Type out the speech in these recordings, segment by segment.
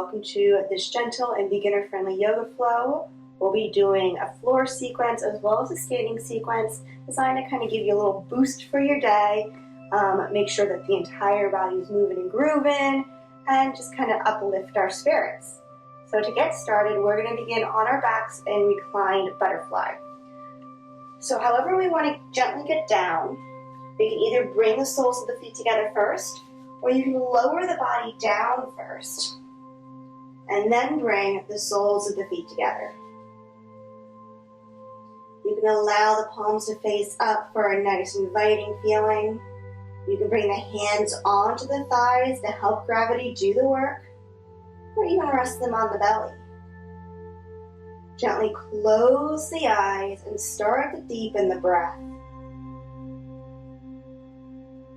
welcome to this gentle and beginner-friendly yoga flow. We'll be doing a floor sequence as well as a standing sequence designed to kind of give you a little boost for your day, make sure that the entire body is moving and grooving, and just kind of uplift our spirits. So to get started, we're going to begin on our backs in reclined butterfly. So however we want to gently get down, we can either bring the soles of the feet together first, or you can lower the body down first, and then bring the soles of the feet together. You can allow the palms to face up for a nice inviting feeling. You can bring the hands onto the thighs to help gravity do the work, or even rest them on the belly. Gently close the eyes and start to deepen the breath.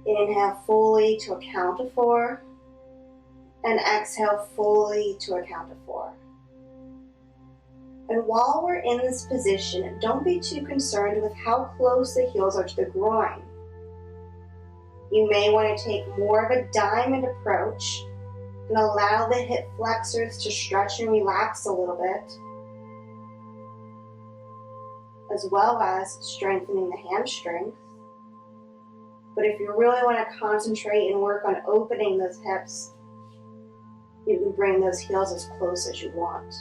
Inhale fully to a count of 4, and exhale fully to a count of 4. And while we're in this position, don't be too concerned with how close the heels are to the groin. You may want to take more of a diamond approach and allow the hip flexors to stretch and relax a little bit, as well as strengthening the hamstrings. But if you really want to concentrate and work on opening those hips, you can bring those heels as close as you want.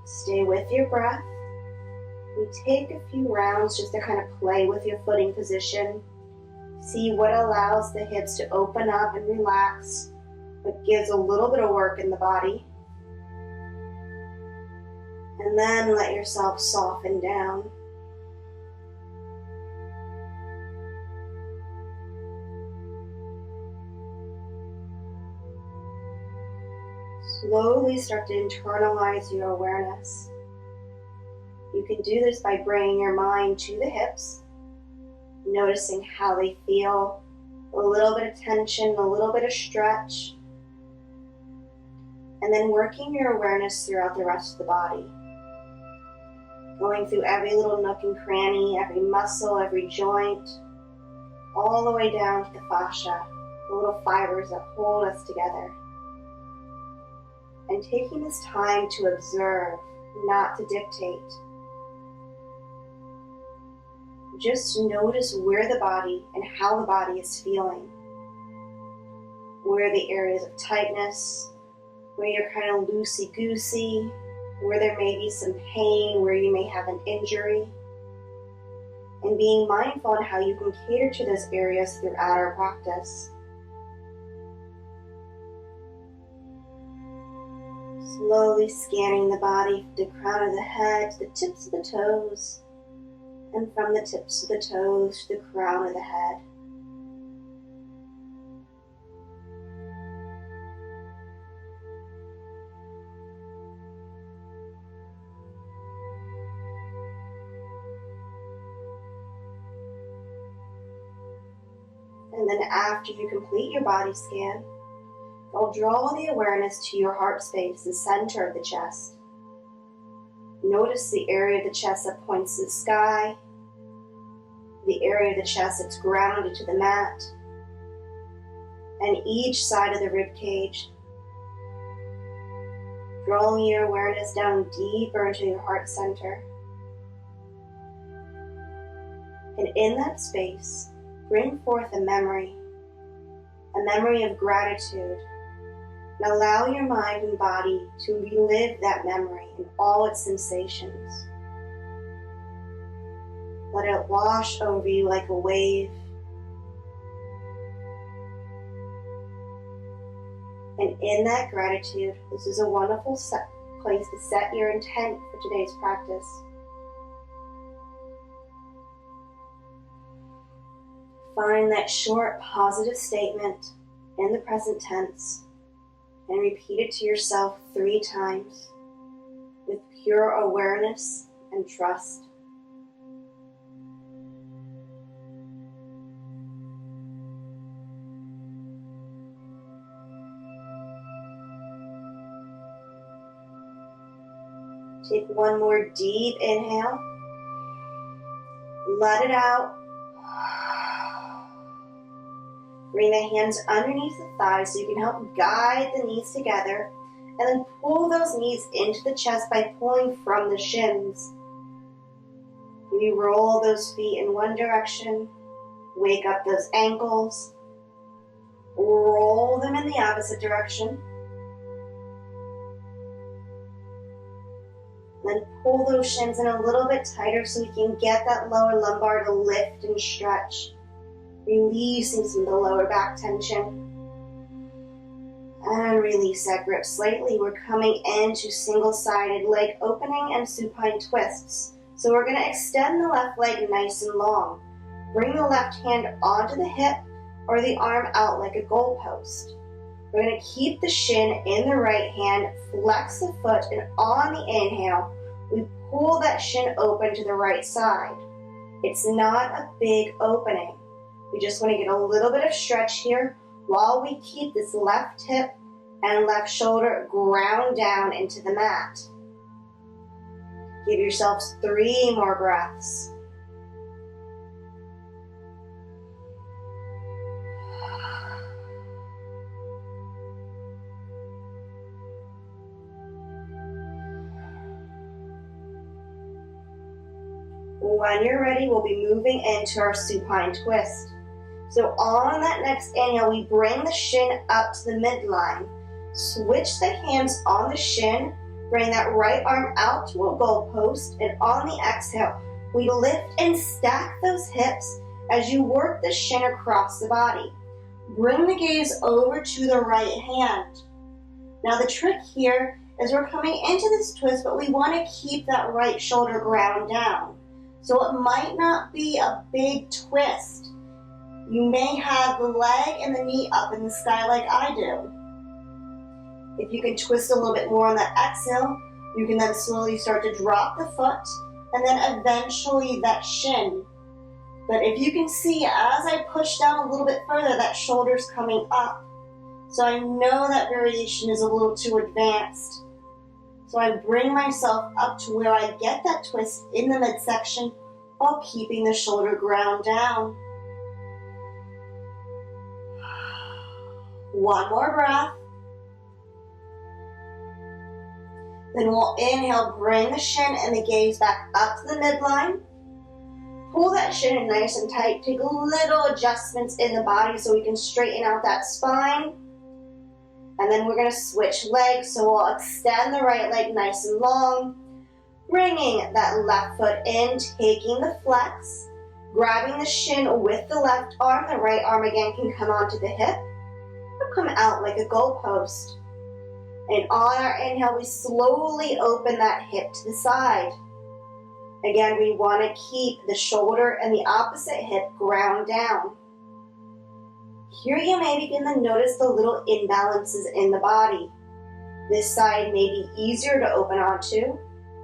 Stay with your breath. We take a few rounds just to kind of play with your footing position. See what allows the hips to open up and relax, but gives a little bit of work in the body. And then let yourself soften down. Slowly start to internalize your awareness. You can do this by bringing your mind to the hips, noticing how they feel, a little bit of tension, a little bit of stretch, and then working your awareness throughout the rest of the body. Going through every little nook and cranny, every muscle, every joint, all the way down to the fascia, the little fibers that hold us together. And taking this time to observe, not to dictate. Just notice where the body and how the body is feeling. Where are the areas of tightness, where you're kind of loosey-goosey, where there may be some pain, where you may have an injury. And being mindful on how you can cater to those areas throughout our practice. Slowly scanning the body, the crown of the head to the tips of the toes, and from the tips of the toes to the crown of the head. And then after you complete your body scan, I'll draw the awareness to your heart space, the center of the chest. Notice the area of the chest that points to the sky, the area of the chest that's grounded to the mat, and each side of the rib cage. Drawing your awareness down deeper into your heart center. And in that space, bring forth a memory of gratitude. And allow your mind and body to relive that memory and all its sensations. Let it wash over you like a wave. And in that gratitude, this is a wonderful place to set your intent for today's practice. Find that short positive statement in the present tense and repeat it to yourself 3 times with pure awareness and trust. Take one more deep inhale. Let it out. Bring the hands underneath the thighs so you can help guide the knees together, and then pull those knees into the chest by pulling from the shins. You roll those feet in one direction, wake up those ankles, roll them in the opposite direction, then pull those shins in a little bit tighter so we can get that lower lumbar to lift and stretch, releasing some of the lower back tension. And release that grip slightly. We're coming into single-sided leg opening and supine twists. So we're going to extend the left leg nice and long. Bring the left hand onto the hip or the arm out like a goalpost. We're going to keep the shin in the right hand, flex the foot, and on the inhale, we pull that shin open to the right side. It's not a big opening. We just want to get a little bit of stretch here while we keep this left hip and left shoulder ground down into the mat. Give yourselves 3 more breaths. When you're ready, we'll be moving into our supine twist. So on that next inhale, we bring the shin up to the midline. Switch the hands on the shin, bring that right arm out to a goalpost, and on the exhale, we lift and stack those hips as you work the shin across the body. Bring the gaze over to the right hand. Now the trick here is we're coming into this twist, but we want to keep that right shoulder ground down. So it might not be a big twist. You may have the leg and the knee up in the sky like I do. If you can twist a little bit more on that exhale, you can then slowly start to drop the foot and then eventually that shin. But if you can see, as I push down a little bit further, that shoulder's coming up. So I know that variation is a little too advanced. So I bring myself up to where I get that twist in the midsection while keeping the shoulder ground down. One more breath. Then we'll inhale, bring the shin and the gaze back up to the midline. Pull that shin in nice and tight. Take little adjustments in the body so we can straighten out that spine. And then we're going to switch legs, so we'll extend the right leg nice and long, bringing that left foot in, taking the flex, grabbing the shin with the left arm. The right arm again can come onto the hip or come out like a goalpost. And on our inhale, we slowly open that hip to the side. Again, we want to keep the shoulder and the opposite hip ground down. Here you may begin to notice the little imbalances in the body. This side may be easier to open onto,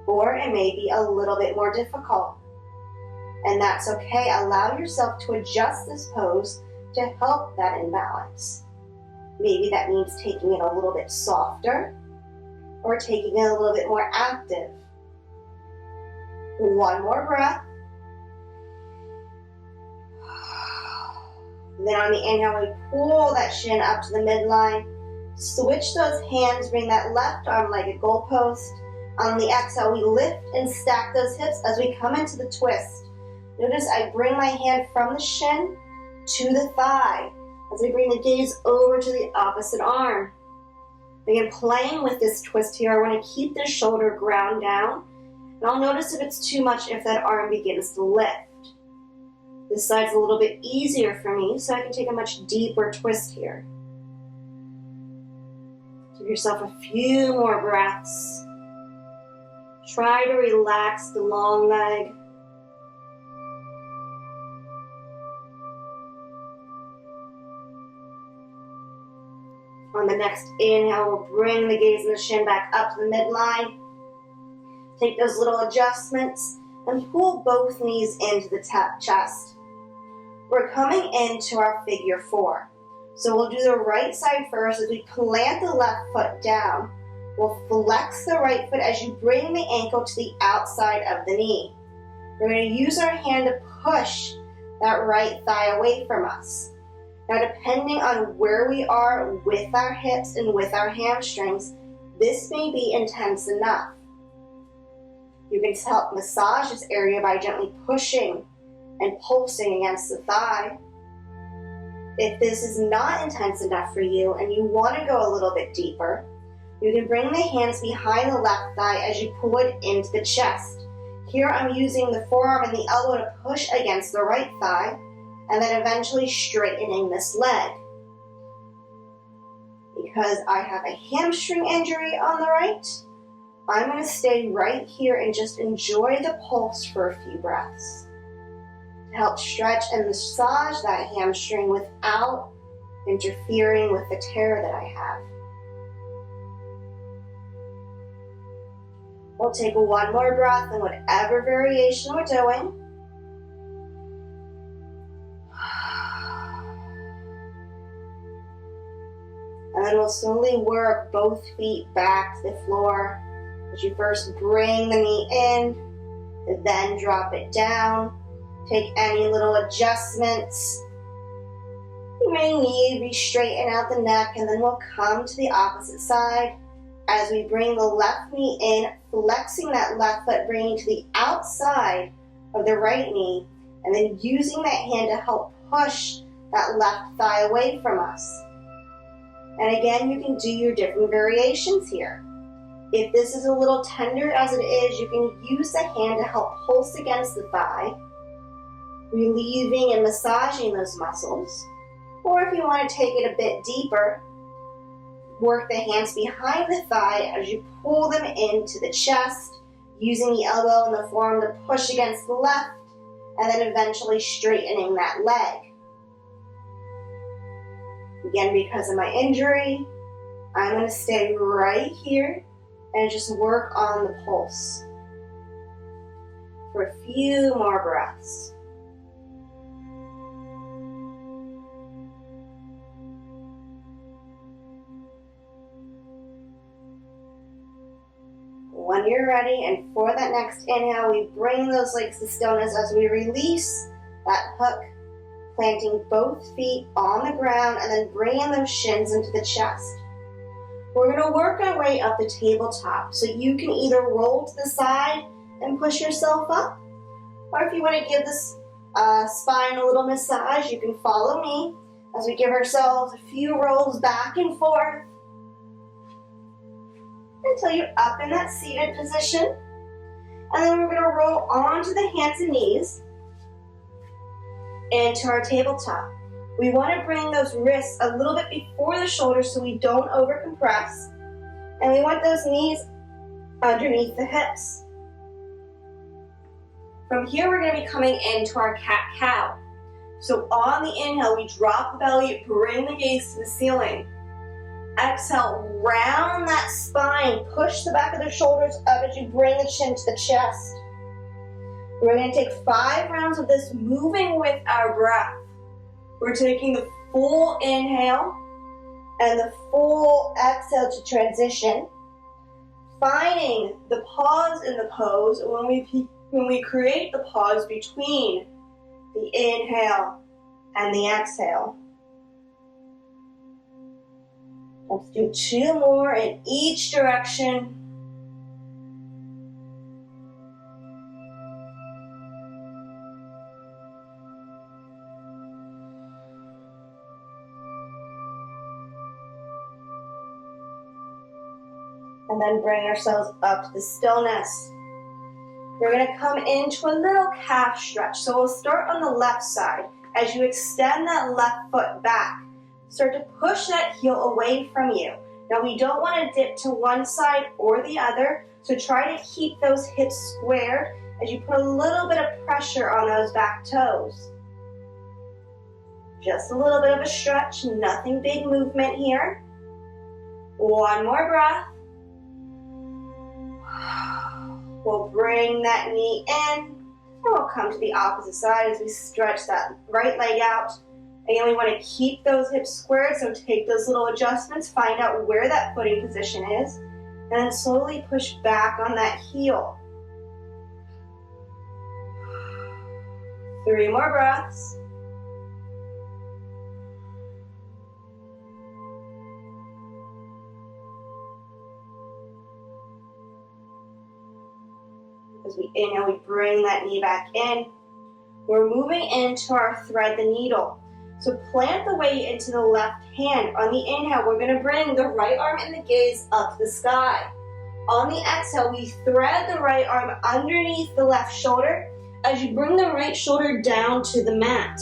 or it may be a little bit more difficult. And that's okay. Allow yourself to adjust this pose to help that imbalance. Maybe that means taking it a little bit softer or taking it a little bit more active. One more breath. Then on the inhale, we pull that shin up to the midline. Switch those hands, bring that left arm like a goalpost. On the exhale, we lift and stack those hips as we come into the twist. Notice I bring my hand from the shin to the thigh as I bring the gaze over to the opposite arm. Again, playing with this twist here, I want to keep the shoulder ground down. And I'll notice if it's too much if that arm begins to lift. This side's a little bit easier for me, so I can take a much deeper twist here. Give yourself a few more breaths. Try to relax the long leg. On the next inhale, we'll bring the gaze and the shin back up to the midline. Take those little adjustments and pull both knees into the chest. We're coming into our figure 4. So we'll do the right side first as we plant the left foot down. We'll flex the right foot as you bring the ankle to the outside of the knee. We're going to use our hand to push that right thigh away from us. Now, depending on where we are with our hips and with our hamstrings, this may be intense enough. You can help massage this area by gently pushing and pulsing against the thigh. If this is not intense enough for you and you want to go a little bit deeper, you can bring the hands behind the left thigh as you pull it into the chest. Here I'm using the forearm and the elbow to push against the right thigh and then eventually straightening this leg. Because I have a hamstring injury on the right, I'm going to stay right here and just enjoy the pulse for a few breaths to help stretch and massage that hamstring without interfering with the tear that I have. We'll take one more breath in whatever variation we're doing. And then we'll slowly work both feet back to the floor as you first bring the knee in, and then drop it down. Take any little adjustments. You may need to straighten out the neck, and then we'll come to the opposite side as we bring the left knee in, flexing that left foot, bringing to the outside of the right knee, and then using that hand to help push that left thigh away from us. And again, you can do your different variations here. If this is a little tender as it is, you can use the hand to help pulse against the thigh, relieving and massaging those muscles. Or if you want to take it a bit deeper, work the hands behind the thigh as you pull them into the chest, using the elbow and the forearm to push against the left, and then eventually straightening that leg. Again, because of my injury, I'm going to stay right here and just work on the pulse for a few more breaths. When you're ready, and for that next inhale, we bring those legs to stillness as we release that hook, planting both feet on the ground and then bringing those shins into the chest. We're going to work our way up the tabletop, so you can either roll to the side and push yourself up, or if you want to give this spine a little massage, you can follow me as we give ourselves a few rolls back and forth until you're up in that seated position. And then we're going to roll onto the hands and knees into our tabletop. We want to bring those wrists a little bit before the shoulders so we don't overcompress. And we want those knees underneath the hips. From here, we're going to be coming into our cat-cow. So on the inhale, we drop the belly, bring the gaze to the ceiling. Exhale, round that spine, push the back of the shoulders up as you bring the chin to the chest. We're going to take 5 rounds of this, moving with our breath. We're taking the full inhale and the full exhale to transition, finding the pause in the pose when we create the pause between the inhale and the exhale. Let's do 2 more in each direction. And then bring ourselves up to the stillness. We're going to come into a little calf stretch. So we'll start on the left side. As you extend that left foot back, start to push that heel away from you. Now we don't want to dip to one side or the other, so try to keep those hips squared as you put a little bit of pressure on those back toes. Just a little bit of a stretch, nothing big movement here. 1 more breath. We'll bring that knee in, and we'll come to the opposite side as we stretch that right leg out. Again, we want to keep those hips squared, so take those little adjustments, find out where that footing position is, and then slowly push back on that heel. 3 more breaths. As we inhale, we bring that knee back in. We're moving into our thread the needle. So plant the weight into the left hand. On the inhale, we're going to bring the right arm and the gaze up to the sky. On the exhale, we thread the right arm underneath the left shoulder as you bring the right shoulder down to the mat.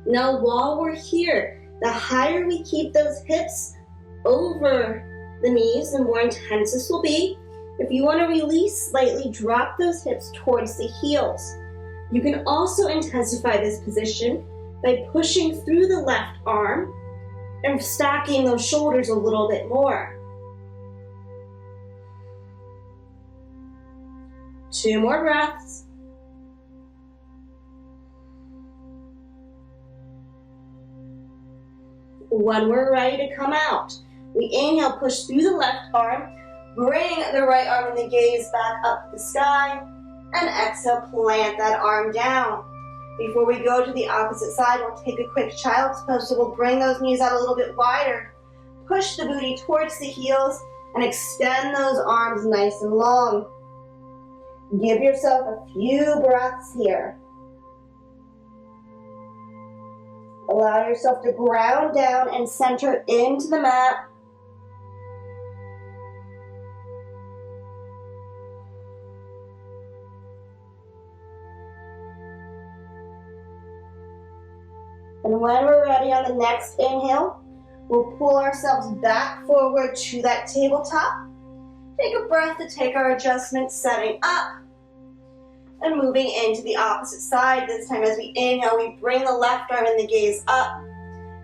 Now, while we're here, the higher we keep those hips over the knees, the more intense this will be. If you want to release slightly, drop those hips towards the heels. You can also intensify this position by pushing through the left arm and stacking those shoulders a little bit more. 2 more breaths. When we're ready to come out, we inhale, push through the left arm, bring the right arm and the gaze back up the sky, and exhale, plant that arm down. Before we go to the opposite side, we'll take a quick child's pose, so we'll bring those knees out a little bit wider, push the booty towards the heels, and extend those arms nice and long. Give yourself a few breaths here. Allow yourself to ground down and center into the mat. And when we're ready on the next inhale, we'll pull ourselves back forward to that tabletop. Take a breath to take our adjustment, setting up and moving into the opposite side. This time as we inhale, we bring the left arm and the gaze up.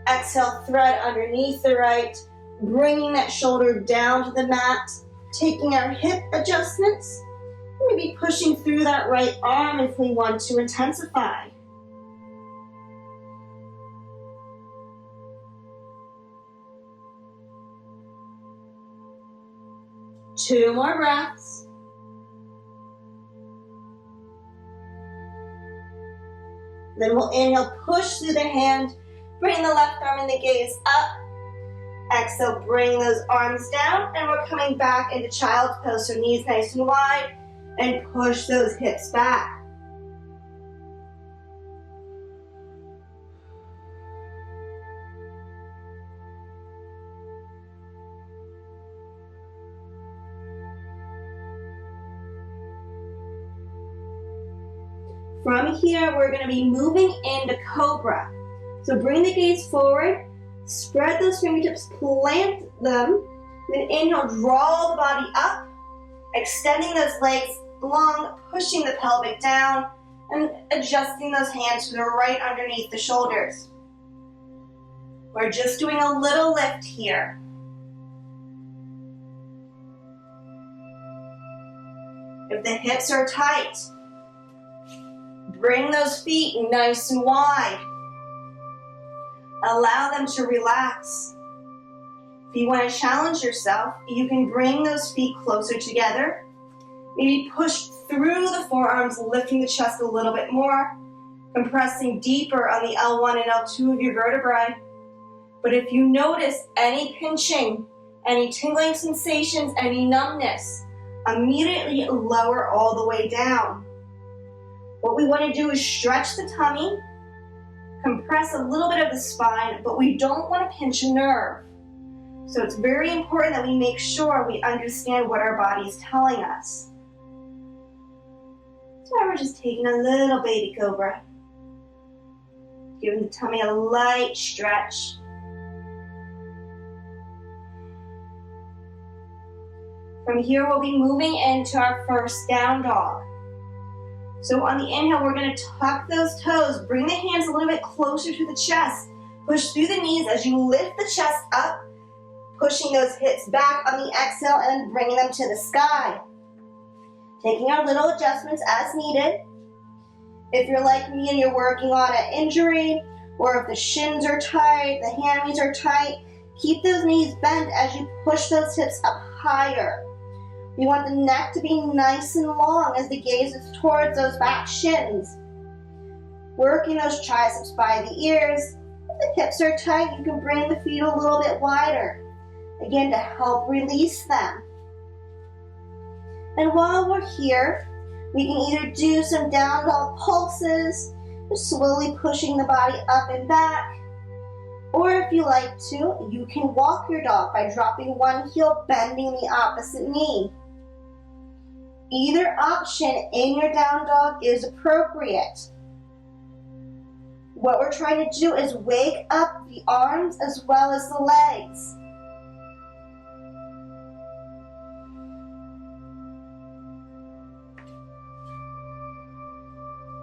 Exhale, thread underneath the right, bringing that shoulder down to the mat, taking our hip adjustments, maybe pushing through that right arm if we want to intensify. Two more breaths. Then we'll inhale, push through the hand, bring the left arm and the gaze up. Exhale, bring those arms down, and we're coming back into child's pose, so knees nice and wide, and push those hips back. From here, we're going to be moving into Cobra. So bring the gaze forward, spread those fingertips, plant them, then inhale, draw the body up, extending those legs long, pushing the pelvic down, and adjusting those hands to the right underneath the shoulders. We're just doing a little lift here. If the hips are tight, bring those feet nice and wide. Allow them to relax. If you want to challenge yourself, you can bring those feet closer together. Maybe push through the forearms, lifting the chest a little bit more, compressing deeper on the L1 and L2 of your vertebrae. But if you notice any pinching, any tingling sensations, any numbness, immediately lower all the way down. What we want to do is stretch the tummy, compress a little bit of the spine, but we don't want to pinch a nerve. So it's very important that we make sure we understand what our body is telling us. That's why we're just taking a little baby cobra. Giving the tummy a light stretch. From here, we'll be moving into our first down dog. So on the inhale, we're going to tuck those toes, bring the hands a little bit closer to the chest, push through the knees as you lift the chest up, pushing those hips back on the exhale and bringing them to the sky. Taking our little adjustments as needed. If you're like me and you're working on an injury, or if the shins are tight, the hammies are tight, keep those knees bent as you push those hips up higher. We want the neck to be nice and long as the gaze is towards those back shins. Working those triceps by the ears. If the hips are tight, you can bring the feet a little bit wider. Again, to help release them. And while we're here, we can either do some down dog pulses, just slowly pushing the body up and back, or if you like to, you can walk your dog by dropping one heel, bending the opposite knee. Either option in your down dog is appropriate. What we're trying to do is wake up the arms as well as the legs.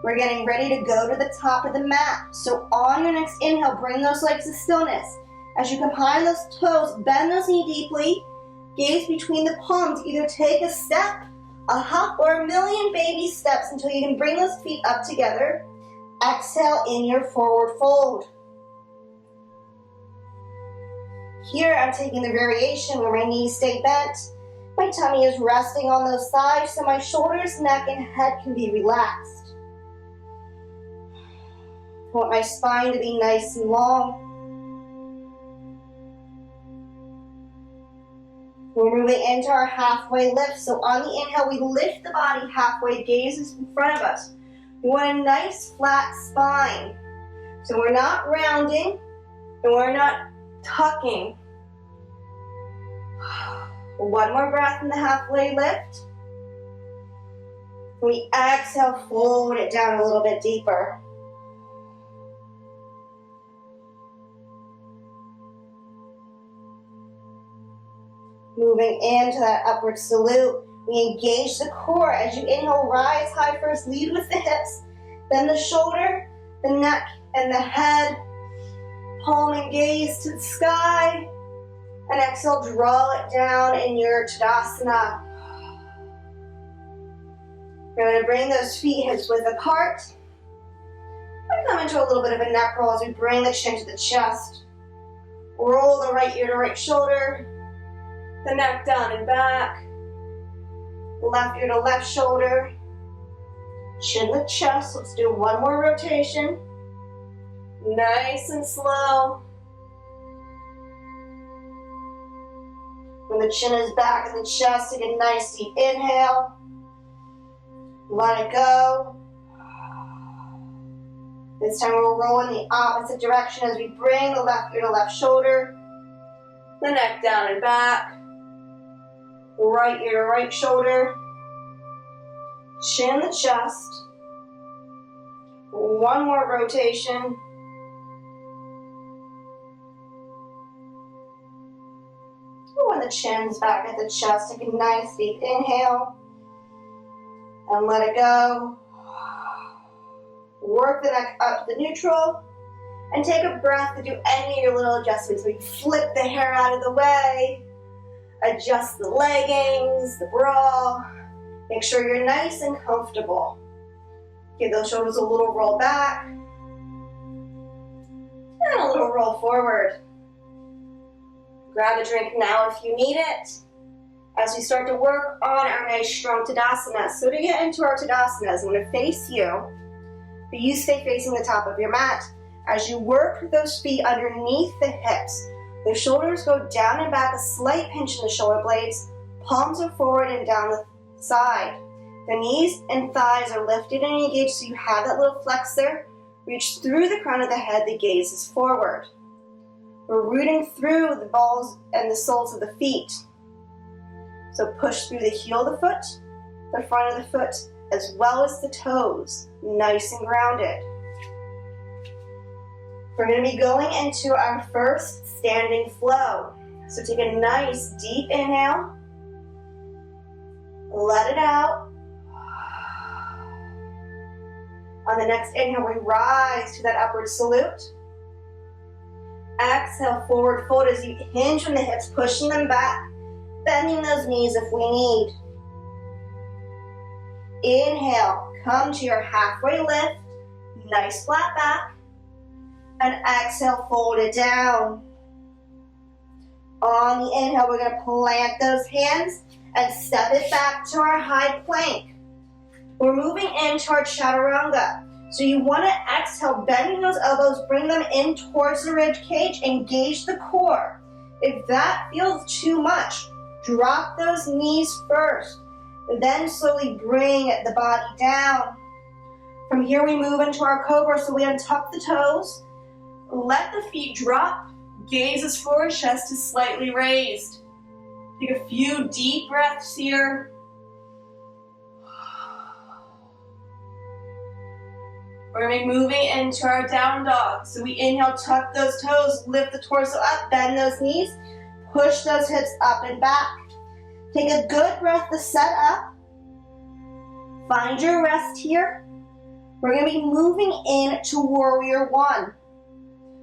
We're getting ready to go to the top of the mat. So on your next inhale, bring those legs to stillness. As you combine those toes, bend those knees deeply, gaze between the palms. Either take a step, a hop, or a million baby steps until you can bring those feet up together. Exhale in your forward fold. Here I'm taking the variation where my knees stay bent. My tummy is resting on those thighs so my shoulders, neck, and head can be relaxed. I want my spine to be nice and long. We're moving into our halfway lift. So on the inhale, we lift the body halfway, gaze is in front of us. We want a nice flat spine. So we're not rounding and we're not tucking. One more breath in the halfway lift. We exhale, fold it down a little bit deeper. Moving into that upward salute, we engage the core. As you inhale, rise high first, lead with the hips, then the shoulder, the neck, and the head. Palm and gaze to the sky, and exhale, draw it down in your Tadasana. We're going to bring those feet hips width apart. We come into a little bit of a neck roll as we bring the chin to the chest. Roll the right ear to right shoulder. The neck down and back. Left ear to left shoulder. Chin to chest. Let's do one more rotation. Nice and slow. When the chin is back in the chest, take a nice deep inhale. Let it go. This time we'll roll in the opposite direction as we bring the left ear to left shoulder. The neck down and back. Right ear to right shoulder. Chin the chest. One more rotation. When the chin's back at the chest, take a nice deep inhale. And let it go. Work the neck up to the neutral. And take a breath to do any of your little adjustments. So you flip the hair out of the way. Adjust the leggings, the bra. Make sure you're nice and comfortable. Give those shoulders a little roll back. And a little roll forward. Grab a drink now if you need it. As we start to work on our nice strong Tadasana. So to get into our Tadasanas, I'm going to face you. But you stay facing the top of your mat. As you work those feet underneath the hips, the shoulders go down and back, a slight pinch in the shoulder blades. Palms are forward and down the side. The knees and thighs are lifted and engaged so you have that little flexor. Reach through the crown of the head, the gaze is forward. We're rooting through the balls and the soles of the feet. So push through the heel of the foot, the front of the foot, as well as the toes. Nice and grounded. We're going to be going into our first standing flow. So take a nice deep inhale. Let it out. On the next inhale, we rise to that upward salute. Exhale, forward fold as you hinge from the hips, pushing them back, bending those knees if we need. Inhale, come to your halfway lift, nice flat back, and exhale, fold it down. On the inhale, we're going to plant those hands and step it back to our high plank. We're moving into our chaturanga. So you want to exhale, bending those elbows, bring them in towards the rib cage, engage the core. If that feels too much, drop those knees first. Then slowly bring the body down. From here we move into our cobra, so we untuck the toes, let the feet drop, gaze as forward, chest is slightly raised. Take a few deep breaths here. We're going to be moving into our down dog. So we inhale, tuck those toes, lift the torso up, bend those knees, push those hips up and back. Take a good breath to set up. Find your rest here. We're going to be moving into warrior one.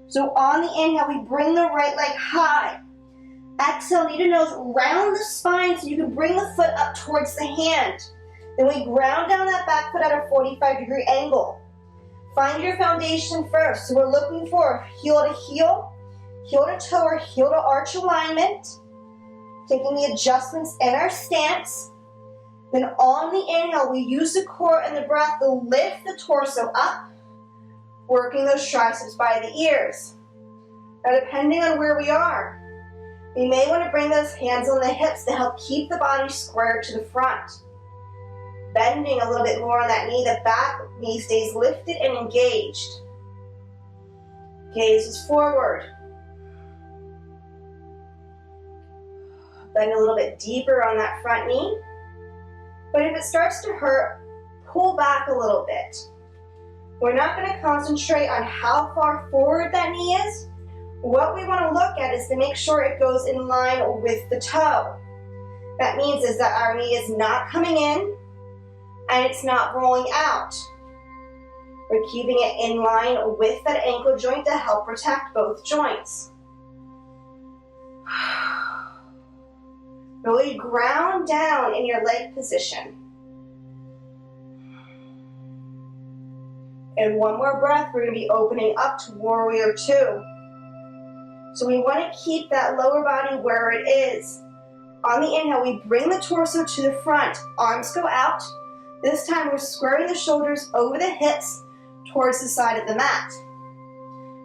So on the inhale, we bring the right leg high. Exhale, knee to nose, round the spine so you can bring the foot up towards the hand. Then we ground down that back foot at a 45-degree angle. Find your foundation first. So we're looking for heel to heel, heel to toe, or heel to arch alignment. Taking the adjustments in our stance. Then on the inhale, we use the core and the breath to lift the torso up, working those triceps by the ears. Now, depending on where we are, we may want to bring those hands on the hips to help keep the body square to the front. Bending a little bit more on that knee, the back knee stays lifted and engaged. Gaze is forward. Bend a little bit deeper on that front knee. But if it starts to hurt, pull back a little bit. We're not going to concentrate on how far forward that knee is. What we want to look at is to make sure it goes in line with the toe. That means is that our knee is not coming in and it's not rolling out. We're keeping it in line with that ankle joint to help protect both joints. Really ground down in your leg position. And one more breath, we're going to be opening up to warrior two. So we want to keep that lower body where it is. On the inhale, we bring the torso to the front. Arms go out. This time we're squaring the shoulders over the hips towards the side of the mat.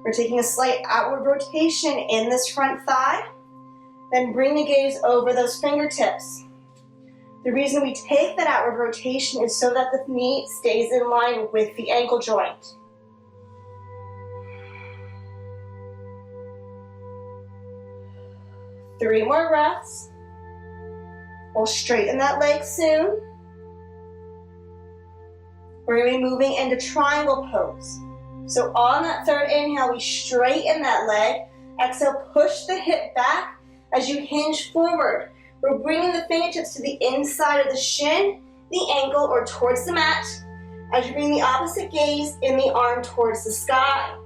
We're taking a slight outward rotation in this front thigh. Then bring the gaze over those fingertips. The reason we take that outward rotation is so that the knee stays in line with the ankle joint. Three more breaths. We'll straighten that leg soon. We're going to be moving into triangle pose. So on that third inhale, we straighten that leg. Exhale, push the hip back as you hinge forward. We're bringing the fingertips to the inside of the shin, the ankle, or towards the mat, as you bring the opposite gaze in the arm towards the sky.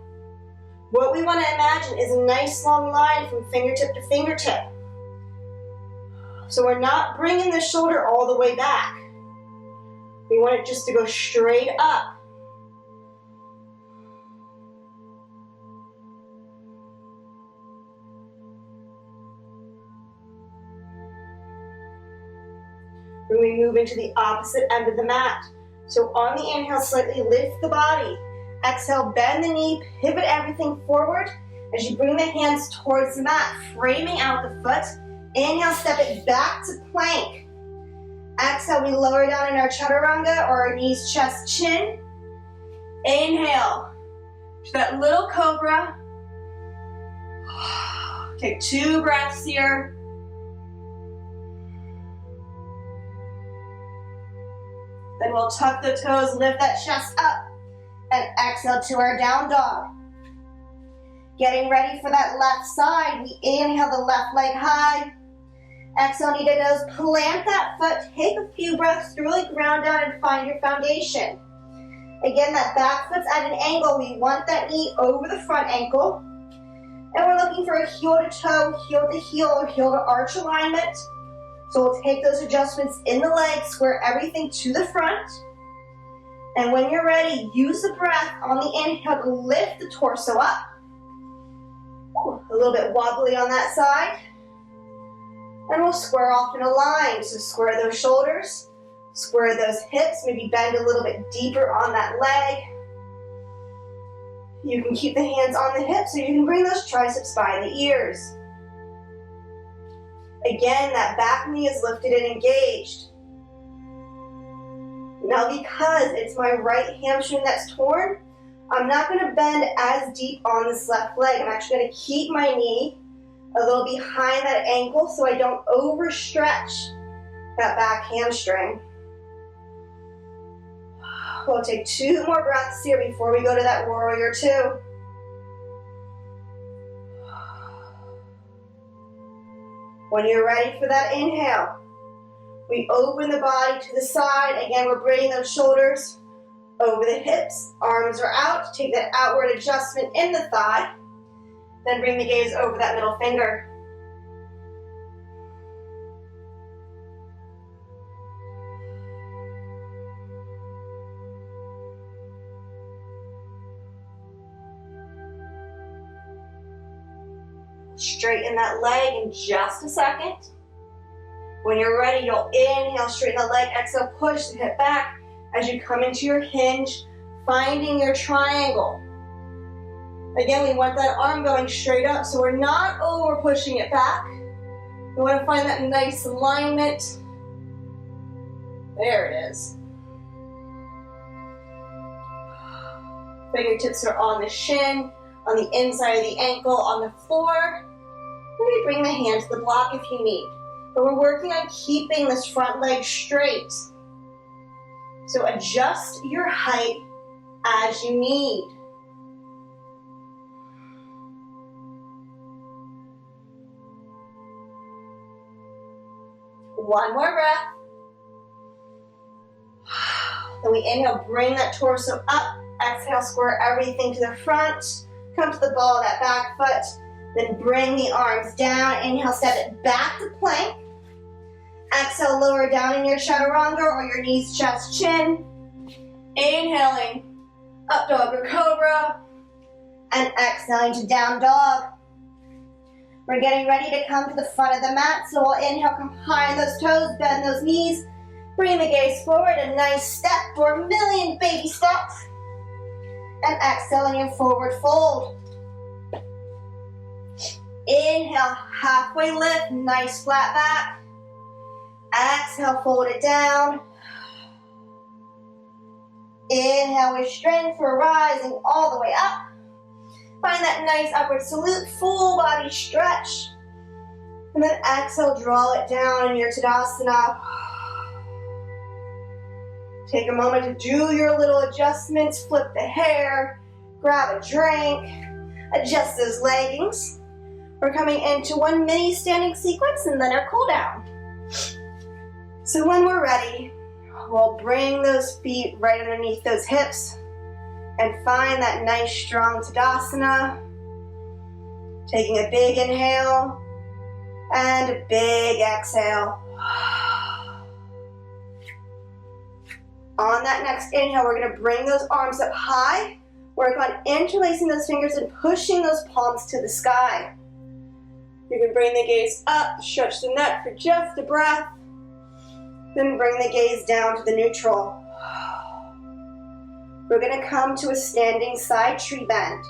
What we want to imagine is a nice long line from fingertip to fingertip. So we're not bringing the shoulder all the way back. We want it just to go straight up. When we move into the opposite end of the mat. So on the inhale, slightly lift the body. Exhale, bend the knee, pivot everything forward as you bring the hands towards the mat, framing out the foot. Inhale, step it back to plank. Exhale, we lower down in our chaturanga or our knees, chest, chin. Inhale to that little cobra. Take 2 breaths here. Then we'll tuck the toes, lift that chest up, and exhale to our down dog. Getting ready for that left side, we inhale the left leg high. Exhale, knee to nose, plant that foot, take a few breaths to really ground down and find your foundation. Again, that back foot's at an angle. We want that knee over the front ankle. And we're looking for a heel to toe, heel to heel, or heel to arch alignment. So we'll take those adjustments in the legs, square everything to the front. And when you're ready, use the breath on the inhale to lift the torso up. A little bit wobbly on that side. And we'll square off in a line. So square those shoulders, square those hips, maybe bend a little bit deeper on that leg. You can keep the hands on the hips so you can bring those triceps by the ears. Again, that back knee is lifted and engaged. Now because it's my right hamstring that's torn, I'm not going to bend as deep on this left leg. I'm actually going to keep my knee a little behind that ankle so I don't overstretch that back hamstring. We'll take 2 more breaths here before we go to that warrior 2. When you're ready for that inhale, we open the body to the side. Again, we're bringing those shoulders over the hips. Arms are out. Take that outward adjustment in the thigh. Then bring the gaze over that middle finger. Straighten that leg in just a second. When you're ready, you'll inhale, straighten the leg, exhale, push the hip back as you come into your hinge, finding your triangle. Again, we want that arm going straight up, so we're not over pushing it back. We want to find that nice alignment. There it is. Fingertips are on the shin, on the inside of the ankle, on the floor. Maybe bring the hand to the block if you need. But we're working on keeping this front leg straight. So adjust your height as you need. One more breath. Then we inhale, bring that torso up. Exhale, square everything to the front. Come to the ball of that back foot. Then bring the arms down. Inhale, step it back to plank. Exhale, lower down in your chaturanga or your knees, chest, chin. Inhaling, up dog or cobra. And exhaling to down dog. We're getting ready to come to the front of the mat. So we'll inhale, come high on those toes, bend those knees. Bring the gaze forward, a nice step for a million baby steps. And exhaling in forward fold. Inhale, halfway lift, nice flat back. Exhale, fold it down. Inhale with strength, we're rising all the way up. Find that nice upward salute, full body stretch. And then exhale, draw it down in your Tadasana. Take a moment to do your little adjustments, flip the hair, grab a drink, adjust those leggings. We're coming into one mini standing sequence and then our cool down. So when we're ready, we'll bring those feet right underneath those hips and find that nice strong Tadasana. Taking a big inhale and a big exhale. On that next inhale, we're going to bring those arms up high. Work on interlacing those fingers and pushing those palms to the sky. You can bring the gaze up, stretch the neck for just a breath. Then bring the gaze down to the neutral. We're going to come to a standing side tree bend.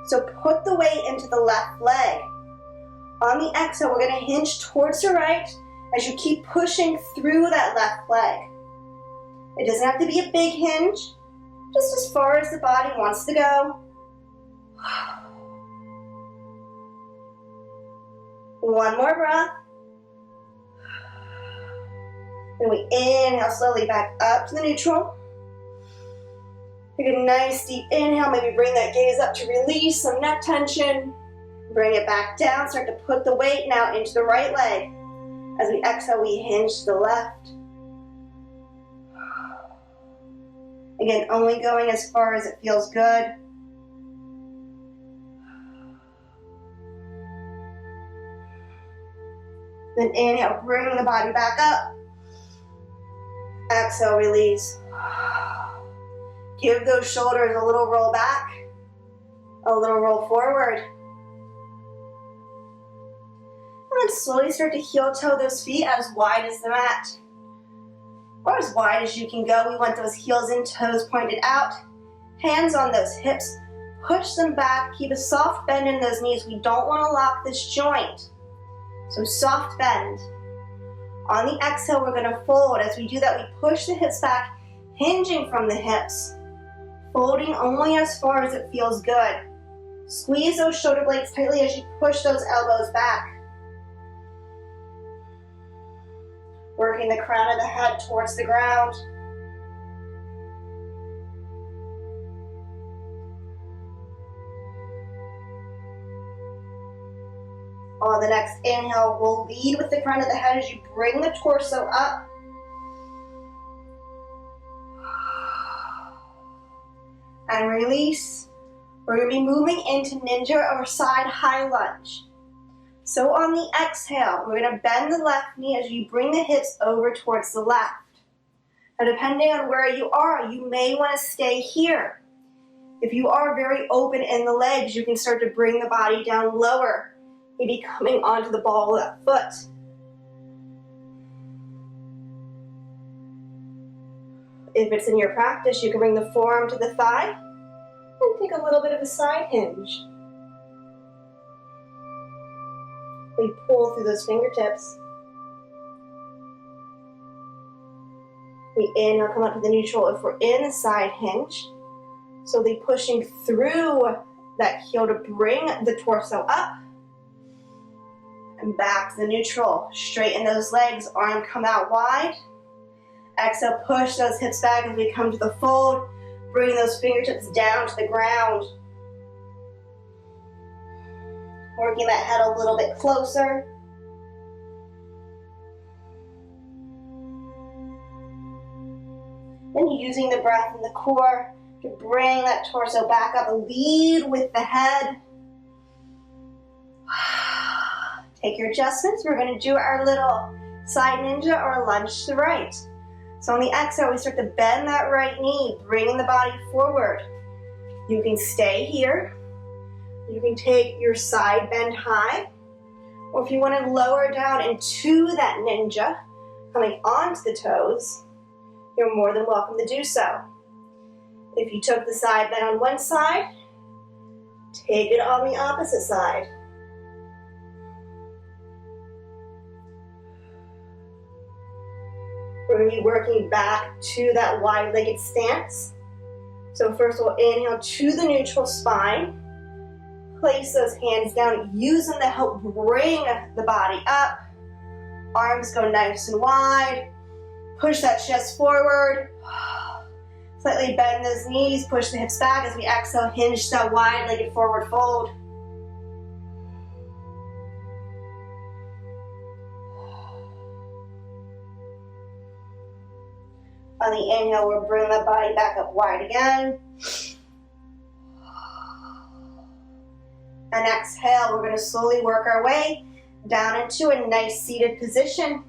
So put the weight into the left leg. On the exhale, we're going to hinge towards the right as you keep pushing through that left leg. It doesn't have to be a big hinge, just as far as the body wants to go. One more breath. Then we inhale slowly back up to the neutral. Take a nice deep inhale, maybe bring that gaze up to release some neck tension. Bring it back down, start to put the weight now into the right leg. As we exhale, we hinge to the left. Again, only going as far as it feels good. Then inhale, bring the body back up. Exhale, release. Give those shoulders a little roll back, a little roll forward. And then slowly start to heel toe those feet as wide as the mat. Or as wide as you can go. We want those heels and toes pointed out. Hands on those hips. Push them back. Keep a soft bend in those knees. We don't want to lock this joint. So soft bend. On the exhale, we're going to fold. As we do that, we push the hips back. hinging from the hips, folding only as far as it feels good. Squeeze those shoulder blades tightly as you push those elbows back. Working the crown of the head towards the ground. On the next inhale, we'll lead with the crown of the head as you bring the torso up. And release. We're going to be moving into ninja or side high lunge. So on the exhale, we're going to bend the left knee as you bring the hips over towards the left. Now depending on where you are, you may want to stay here. If you are very open in the legs, you can start to bring the body down lower, maybe coming onto the ball of that foot. If it's in your practice, you can bring the forearm to the thigh and take a little bit of a side hinge. We pull through those fingertips. We inhale, come up to the neutral if we're in a side hinge. So we'll be pushing through that heel to bring the torso up. And back to the neutral. Straighten those legs, arm come out wide. Exhale, push those hips back as we come to the fold. Bring those fingertips down to the ground. Working that head a little bit closer. Then using the breath in the core to bring that torso back up. Lead with the head. Take your adjustments. We're going to do our little side ninja or lunge to the right. So on the exhale, we start to bend that right knee, bringing the body forward. You can stay here. You can take your side bend high. Or if you want to lower down into that ninja, coming onto the toes, you're more than welcome to do so. If you took the side bend on one side, take it on the opposite side. We're going to be working back to that wide-legged stance. So first we'll inhale to the neutral spine. Place those hands down. Use them to help bring the body up. Arms go nice and wide. Push that chest forward. Slightly bend those knees. Push the hips back as we exhale. Hinge that wide-legged forward fold. On the inhale, we'll bring the body back up wide again. And exhale, we're going to slowly work our way down into a nice seated position.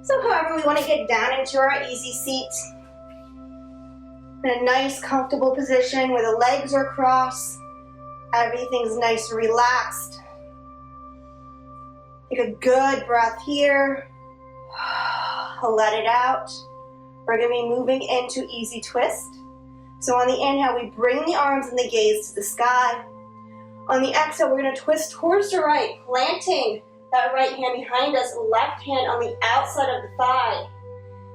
So however we want to get down into our easy seat. In a nice comfortable position where the legs are crossed. Everything's nice and relaxed. Take a good breath here. Let it out. We're going to be moving into easy twist. So on the inhale, we bring the arms and the gaze to the sky. On the exhale, we're going to twist towards the right, planting that right hand behind us, left hand on the outside of the thigh.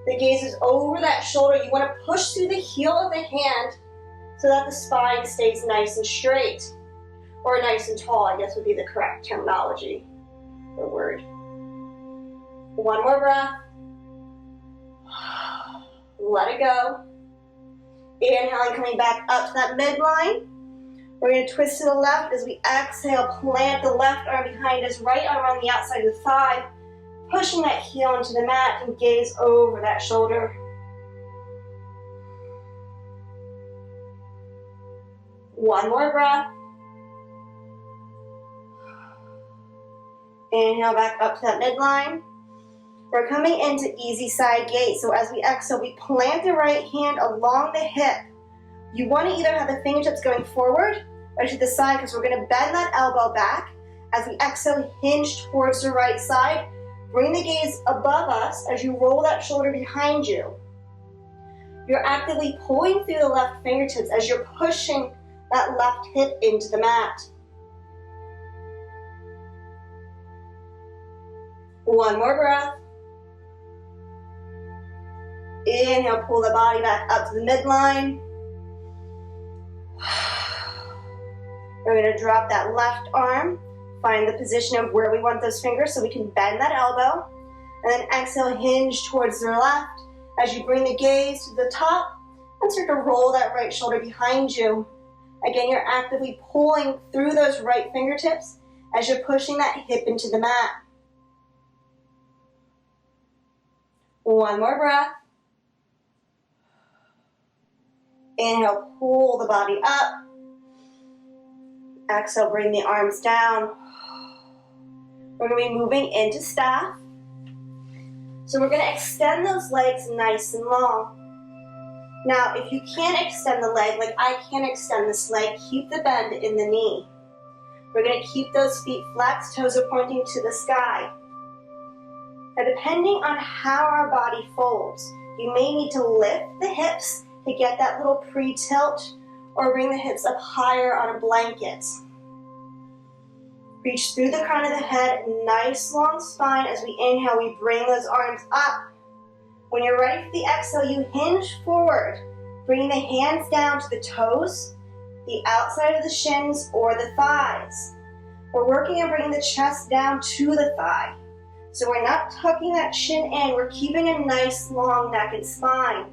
The gaze is over that shoulder. You want to push through the heel of the hand so that the spine stays nice and straight. Or nice and tall, I guess would be the correct terminology or word. One more breath. Let it go. Inhaling, coming back up to that midline. We're going to twist to the left as we exhale, plant the left arm behind us, right arm on the outside of the thigh, pushing that heel into the mat and gaze over that shoulder. One more breath. Inhale back up to that midline. We're coming into easy side gaze. So as we exhale, we plant the right hand along the hip. You want to either have the fingertips going forward or to the side because we're going to bend that elbow back. As we exhale, hinge towards the right side. Bring the gaze above us as you roll that shoulder behind you. You're actively pulling through the left fingertips as you're pushing that left hip into the mat. One more breath. Inhale, pull the body back up to the midline. We're going to drop that left arm, find the position of where we want those fingers so we can bend that elbow. And then exhale, hinge towards the left as you bring the gaze to the top and start to roll that right shoulder behind you. Again, you're actively pulling through those right fingertips as you're pushing that hip into the mat. One more breath. Inhale, pull the body up. Exhale, bring the arms down. We're going to be moving into staff. So we're going to extend those legs nice and long. Now, if you can't extend the leg, like I can't extend this leg, keep the bend in the knee. We're going to keep those feet flexed, toes are pointing to the sky. Now, depending on how our body folds, you may need to lift the hips to get that little pre-tilt, or bring the hips up higher on a blanket. Reach through the crown of the head, nice long spine. As we inhale, we bring those arms up. When you're ready for the exhale, you hinge forward, bringing the hands down to the toes, the outside of the shins, or the thighs. We're working on bringing the chest down to the thigh. So we're not tucking that chin in, we're keeping a nice long neck and spine.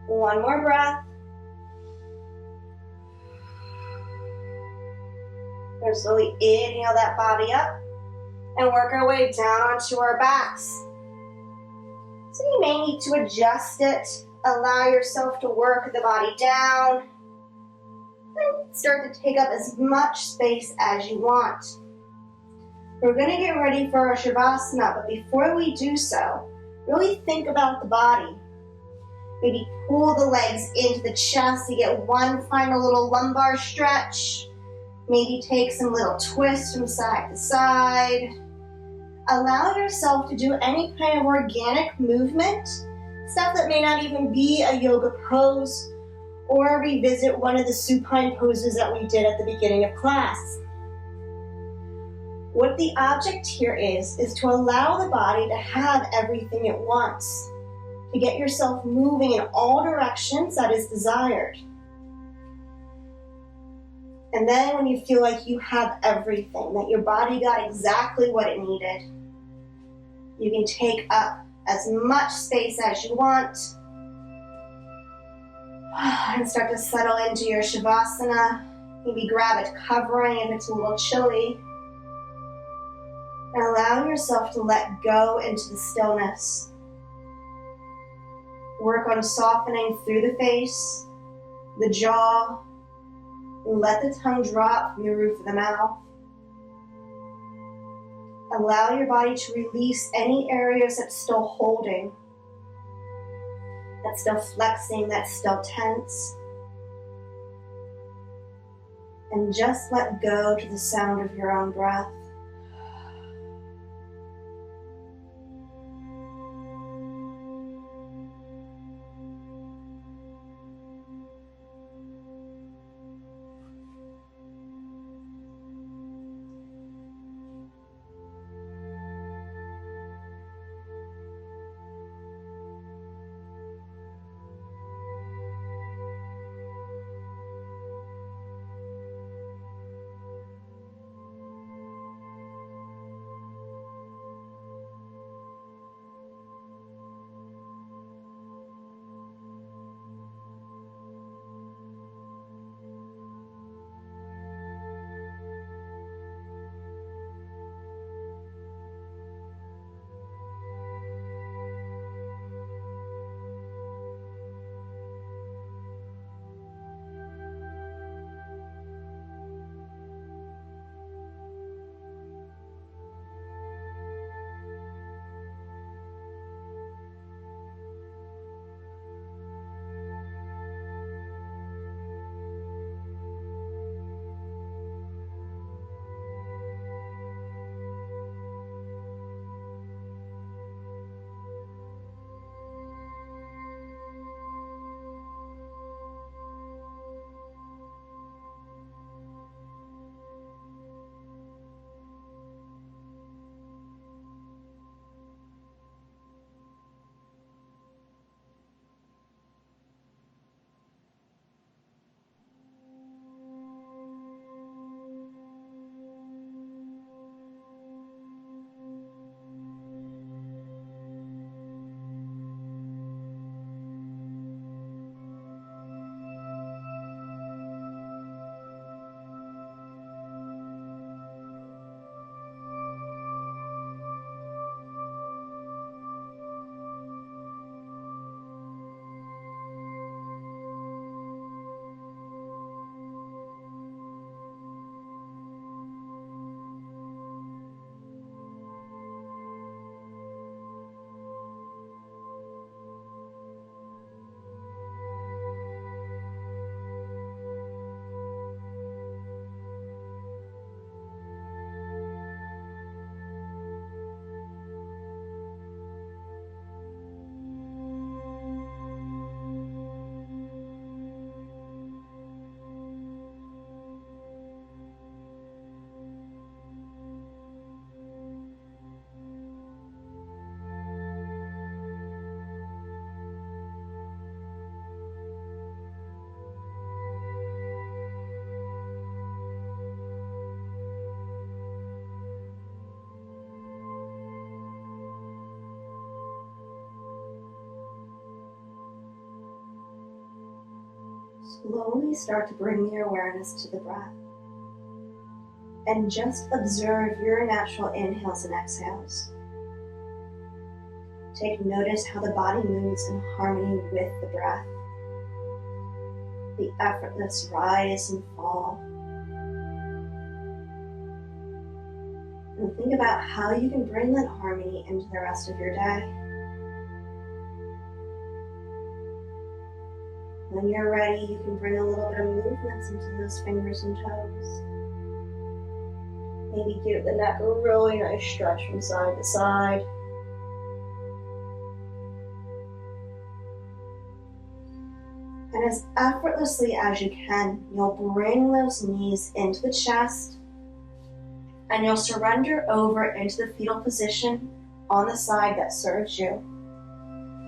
One more breath. We're slowly inhale that body up and work our way down onto our backs. So you may need to adjust it. Allow yourself to work the body down and start to take up as much space as you want. We're going to get ready for our Shavasana, but before we do so, really think about the body. Maybe pull the legs into the chest to get one final little lumbar stretch. Maybe take some little twists from side to side. Allow yourself to do any kind of organic movement, stuff that may not even be a yoga pose, or revisit one of the supine poses that we did at the beginning of class. What the object here is to allow the body to have everything it wants, to get yourself moving in all directions that is desired. And then when you feel like you have everything, that your body got exactly what it needed, you can take up as much space as you want and start to settle into your Shavasana. Maybe grab a covering if it's a little chilly. And allow yourself to let go into the stillness. Work on softening through the face, the jaw, and let the tongue drop from the roof of the mouth. Allow your body to release any areas that's still holding, that's still flexing, that's still tense. And just let go to the sound of your own breath. Slowly start to bring your awareness to the breath and just observe your natural inhales and exhales. Take notice how the body moves in harmony with the breath, the effortless rise and fall. And think about how you can bring that harmony into the rest of your day. When you're ready, you can bring a little bit of movements into those fingers and toes. Maybe give the neck a really nice stretch from side to side. And as effortlessly as you can, you'll bring those knees into the chest and you'll surrender over into the fetal position on the side that serves you.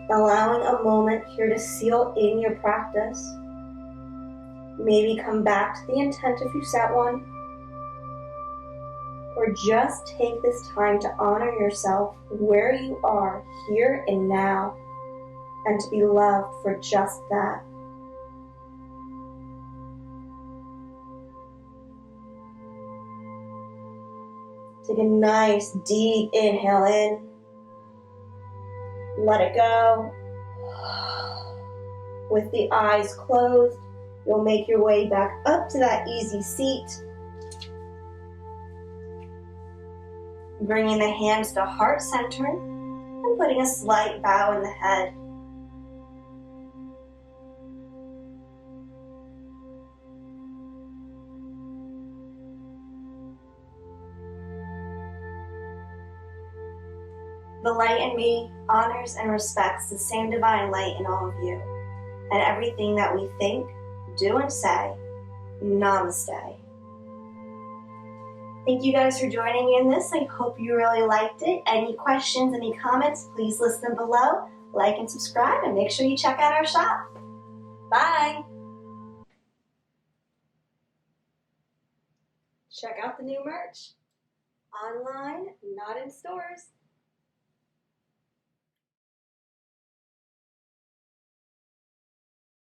Allowing a moment here to seal in your practice. Maybe come back to the intent if you set one, or just take this time to honor yourself where you are here and now, and to be loved for just that. Take a nice deep inhale in. Let it go. With the eyes closed, you'll make your way back up to that easy seat. Bringing the hands to heart center and putting a slight bow in the head. The light in me honors and respects the same divine light in all of you, and everything that we think, do, and say. Namaste. Thank you guys for joining me in this. I hope you really liked it. Any questions, any comments, please list them below. Like and subscribe, and make sure you check out our shop. Bye. Check out the new merch. Online, not in stores.